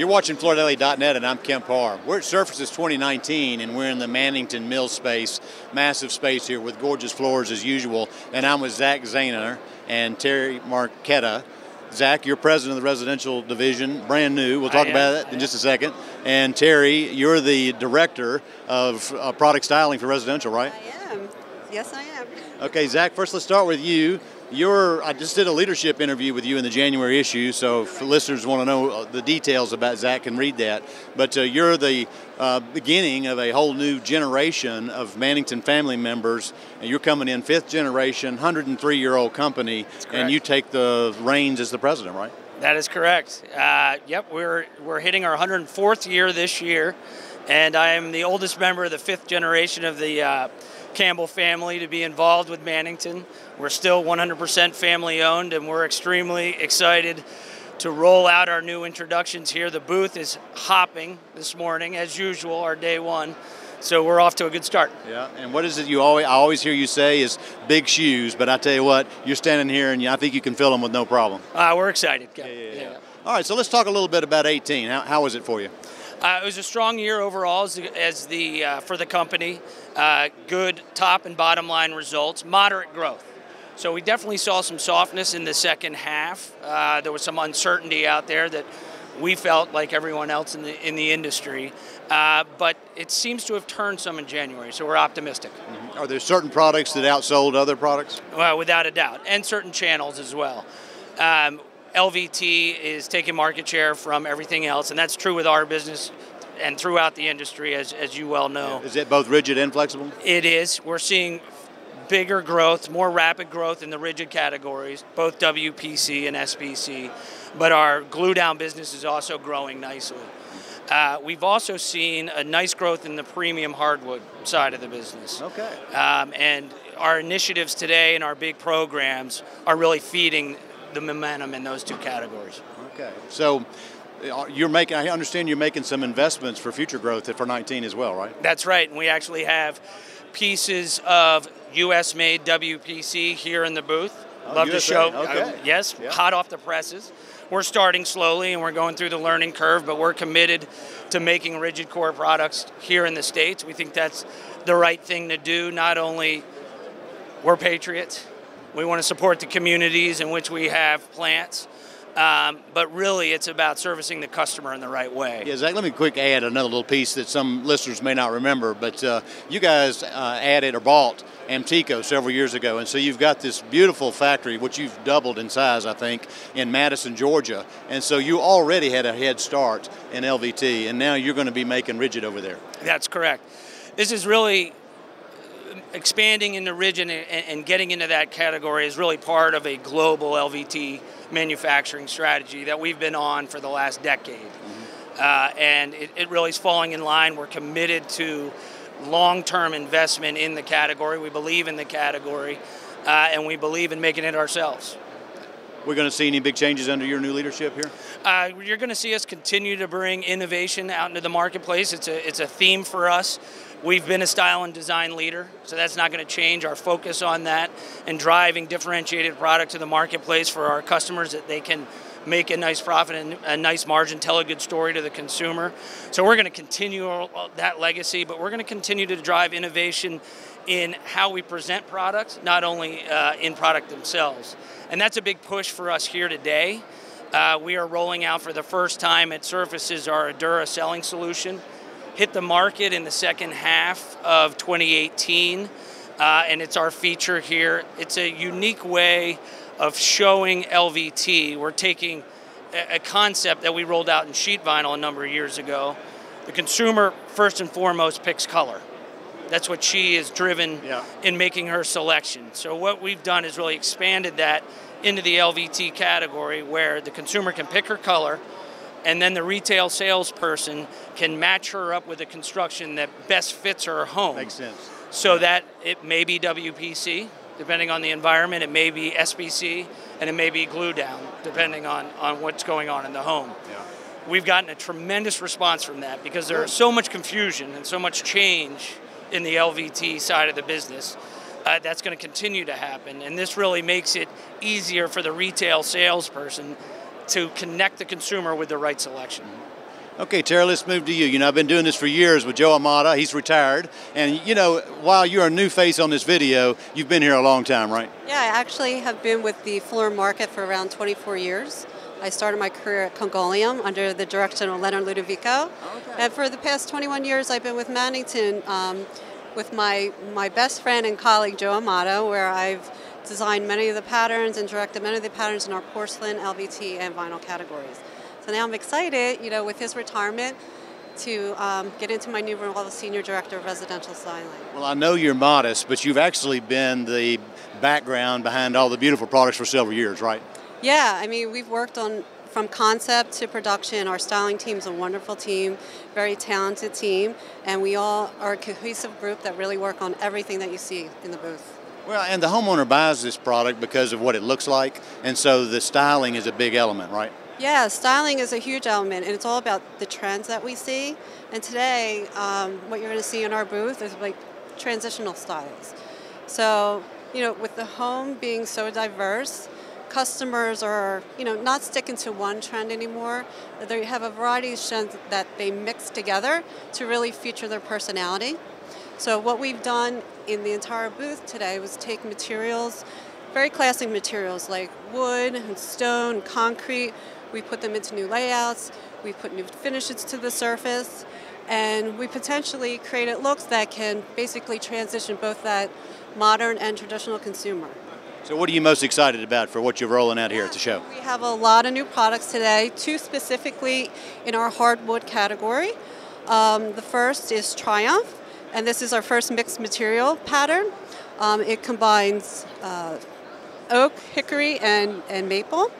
You're watching FloorDaily.net, and I'm Kemp Harr. We're at Surfaces 2019, and we're in the Mannington mill space, massive space here with gorgeous floors as usual. And I'm with Zack Zehner and Terry Marchetta. Zack, you're president of the residential division, brand new. We'll talk about that in just a second. And Terry, you're the director of product styling for residential, right? I am. Yes, I am. Okay, Zack, first let's start with you. I just did a leadership interview with you in the January issue, so if listeners want to know the details about Zack, can read that. But you're the beginning of a whole new generation of Mannington family members, and you're coming in fifth generation, 103-year-old company, and you take the reins as the president, right? That is correct. Yep, we're hitting our 104th year this year, and I am the oldest member of the fifth generation of the Campbell family to be involved with Mannington. We're still 100% family owned, and we're extremely excited to roll out our new introductions here. The booth is hopping this morning, as usual, our day one. So we're off to a good start. Yeah, and what is it I always hear you say is big shoes, but I tell you what, you're standing here and I think you can fill them with no problem. We're excited. Yeah. All right, so let's talk a little bit about 18. How was it for you? It was a strong year overall for the company. Good top and bottom line results, moderate growth. So we definitely saw some softness in the second half. There was some uncertainty out there that we felt like everyone else in the industry, but it seems to have turned some in January, so we're optimistic. Mm-hmm. Are there certain products that outsold other products? Well, without a doubt, and certain channels as well. LVT is taking market share from everything else, and that's true with our business and throughout the industry, as you well know. Is it both rigid and flexible? It is. We're seeing bigger growth, more rapid growth in the rigid categories, both WPC and SPC, but our glue-down business is also growing nicely. We've also seen a nice growth in the premium hardwood side of the business. Okay. And our initiatives today and our big programs are really feeding the momentum in those two categories. Okay. So I understand you're making some investments for future growth for 19 as well, right? That's right. And we actually have pieces of U.S.-made WPC here in the booth. Love USA. to show. Okay. Yes, yeah. Hot off the presses. We're starting slowly and we're going through the learning curve, but we're committed to making rigid core products here in the States. We think that's the right thing to do. Not only we're patriots, we want to support the communities in which we have plants, but really it's about servicing the customer in the right way. Yeah, Zack, let me quick add another little piece that some listeners may not remember, but you guys added or bought Amtico several years ago, and so you've got this beautiful factory, which you've doubled in size, I think, in Madison, Georgia, and so you already had a head start in LVT, and now you're going to be making rigid over there. That's correct. This is really expanding into rigid and getting into that category is really part of a global LVT manufacturing strategy that we've been on for the last decade. Mm-hmm. And it really is falling in line. We're committed to long-term investment in the category. We believe in the category, and we believe in making it ourselves. We're going to see any big changes under your new leadership here? You're going to see us continue to bring innovation out into the marketplace. It's a theme for us. We've been a style and design leader, so that's not going to change. Our focus on that and driving differentiated product to the marketplace for our customers that they can make a nice profit and a nice margin, tell a good story to the consumer. So we're going to continue that legacy, but we're going to continue to drive innovation in how we present products, not only in product themselves. And that's a big push for us here today. We are rolling out for the first time at Surfaces our Adura selling solution. Hit the market in the second half of 2018, and it's our feature here. It's a unique way of showing LVT. We're taking a concept that we rolled out in sheet vinyl a number of years ago. The consumer, first and foremost, picks color. That's what she is driven in making her selection. So what we've done is really expanded that into the LVT category where the consumer can pick her color, and then the retail salesperson can match her up with a construction that best fits her home. Makes sense. So that it may be WPC, depending on the environment, it may be SPC, and it may be glue down, depending on what's going on in the home. Yeah. We've gotten a tremendous response from that because there's so much confusion and so much change in the LVT side of the business. That's going to continue to happen, and this really makes it easier for the retail salesperson to connect the consumer with the right selection. Okay, Terry, let's move to you. You know, I've been doing this for years with Joe Amata. He's retired. And, you know, while you're a new face on this video, you've been here a long time, right? Yeah, I actually have been with the Florida market for around 24 years. I started my career at Congolium under the direction of Leonard Ludovico. Okay. And for the past 21 years, I've been with Mannington with my best friend and colleague, Joe Amata, where I've designed many of the patterns and directed many of the patterns in our porcelain, LVT, and vinyl categories. So now I'm excited, you know, with his retirement to get into my new role as Senior Director of Residential Styling. Well, I know you're modest, but you've actually been the background behind all the beautiful products for several years, right? Yeah, I mean, we've worked on from concept to production. Our styling team's a wonderful team, very talented team, and we all are a cohesive group that really work on everything that you see in the booth. Well, and the homeowner buys this product because of what it looks like, and so the styling is a big element, right? Yeah, styling is a huge element, and it's all about the trends that we see. And today, what you're going to see in our booth is like transitional styles. So, you know, with the home being so diverse, customers are, you know, not sticking to one trend anymore. They have a variety of trends that they mix together to really feature their personality. So what we've done in the entire booth today was take materials, very classic materials like wood and stone and concrete. We put them into new layouts, we put new finishes to the surface, and we potentially created looks that can basically transition both that modern and traditional consumer. So what are you most excited about for what you're rolling out here at the show? We have a lot of new products today, two specifically in our hardwood category. The first is Triumph, and this is our first mixed material pattern. It combines oak, hickory, and maple.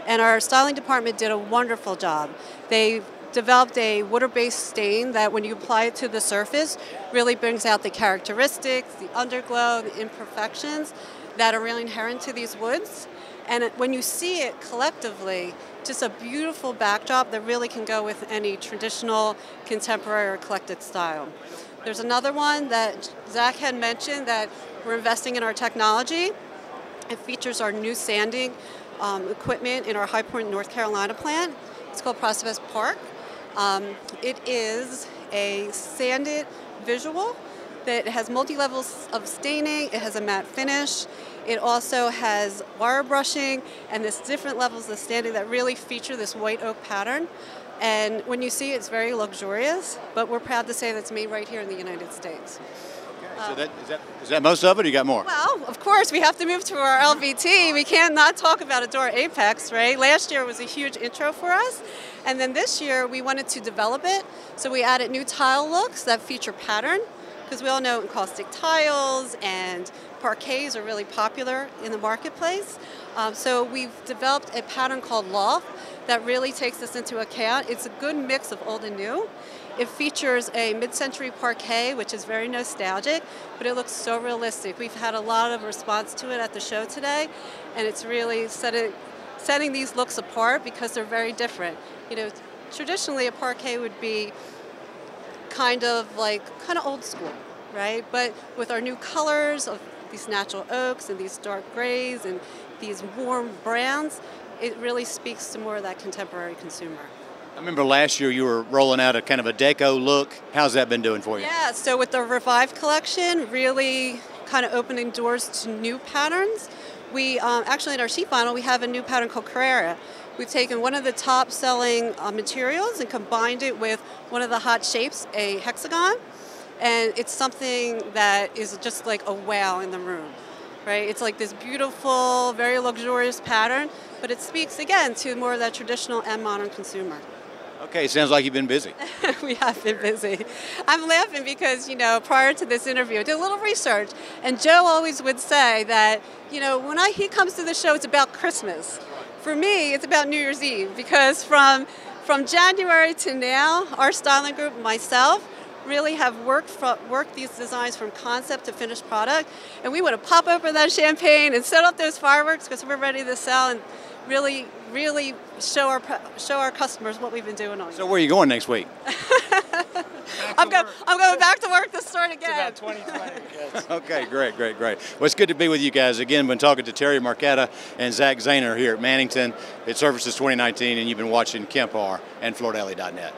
And our styling department did a wonderful job. They developed a water-based stain that when you apply it to the surface really brings out the characteristics, the underglow, the imperfections that are really inherent to these woods. And when you see it collectively, just a beautiful backdrop that really can go with any traditional, contemporary, or eclectic style. There's another one that Zack had mentioned that we're investing in our technology. It features our new sanding equipment in our High Point, North Carolina plant. It's called Prospect Park. It is a sanded visual that has multi-levels of staining. It has a matte finish. It also has wire brushing and this different levels of sanding that really feature this white oak pattern. And when you see it, it's very luxurious, but we're proud to say that's made right here in the United States. So is that most of it, or you got more? Well, of course, we have to move to our LVT. We can't not talk about Adore Apex, right? Last year was a huge intro for us, and then this year we wanted to develop it, so we added new tile looks that feature pattern, because we all know encaustic tiles and parquets are really popular in the marketplace. So we've developed a pattern called Loft that really takes this into account. It's a good mix of old and new. It features a mid-century parquet, which is very nostalgic, but it looks so realistic. We've had a lot of response to it at the show today, and it's really setting these looks apart because they're very different. You know, traditionally a parquet would be kind of old school, right? But with our new colors of these natural oaks and these dark grays and these warm browns, it really speaks to more of that contemporary consumer. I remember last year you were rolling out a kind of a deco look. How's that been doing for you? Yeah, so with the Revive collection, really kind of opening doors to new patterns. We actually in our sheet vinyl, we have a new pattern called Carrera. We've taken one of the top selling materials and combined it with one of the hot shapes, a hexagon. And it's something that is just like a wow in the room, right? It's like this beautiful, very luxurious pattern, but it speaks again to more of that traditional and modern consumer. Okay, sounds like you've been busy. We have been busy. I'm laughing because, you know, prior to this interview, I did a little research, and Joe always would say that, you know, when he comes to the show, it's about Christmas. For me, it's about New Year's Eve, because from January to now, our styling group, myself, really have worked these designs from concept to finished product, and we want to pop open that champagne and set up those fireworks because we're ready to sell and really show our customers what we've been doing all year. So where are you going next week? I'm going back to work to start again. It's about 2020. Yes. Okay, great. Well, it's good to be with you guys. Again, been talking to Terry Marchetta and Zack Zehner here at Mannington. It Surfaces 2019, and you've been watching Kemp Harr and FloorDaily.net.